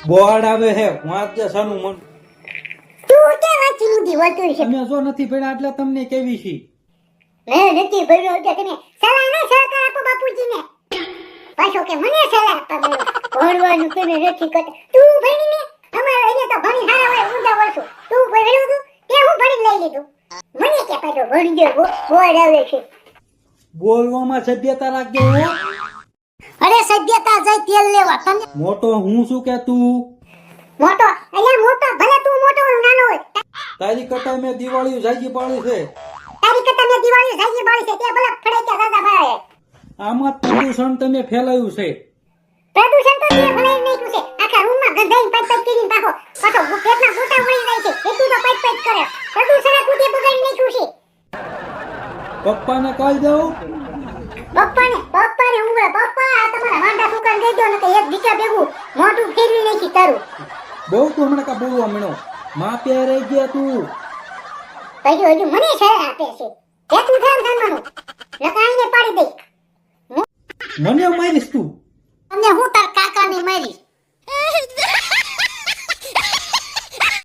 Board આવે હે વાંચજે સાનું મન. તું કે વાંચી નથી વળતું છે. તમે જો નથી પડ્યા એટલે તમને કેવી છી. મેં નથી ભર્યો એટલે તમે સલાહ નહીં સહકાર આપો બાપુજીને. પાછો કે મને સલાહ આપવા બોલો. ભણવાનું તમે નથી કરતા. તું ભણીને અમારે અહીંયા તો ભણી હારા હોય ઊંધા વળશું. તું ભણ્યું તું તે હું ભણી લઈ લીધું. મને કે પાછો ભણી ગયો બોર્ડ આવે છે. બોલવામાં સભ્યતા રાખજે હો. અરે સભ્યતા જઈ તેલ લેવા તમે મોટો હું શું કે તું મોટો અહીંયા મોટો ભલે તું મોટો હોય નાનો હોય તારી કરતા મેં દિવાળી જાગી પાડી છે. તારી કરતા મેં દિવાળી જાગી બાળી છે તે ભલે ફળે કે દાદા ભાઈ આમાં પ્રદૂષણ તમે ફેલાયું છે. પ્રદૂષણ તો તે ભલે નહીં છે આખા રૂમમાં ગંધાઈ પાઇપ કરીને પાછો પેટના ગોટા વળી જાય છે એટલું તો પાઇપ કરે પ્રદૂષણ તું તે બગાડી નાખ્યું છે. પપ્પાને કહી દઉં. પપ્પાને હું પપ્પા આ તમારા વાંડા દુકાન દઈ દો ને કે એક દીકરા ભેગું મોટું ફેરવી નાખી તારું. બહુ તું હમણાં કા બોલવા માંડ્યો. માપે રહી ગયા તું. હજુ મને સલાહ આપે છે તે તું ધ્યાન રાખવાનું નકા આઈને પાડી દઈ. મને મારીશ તું. તમને હું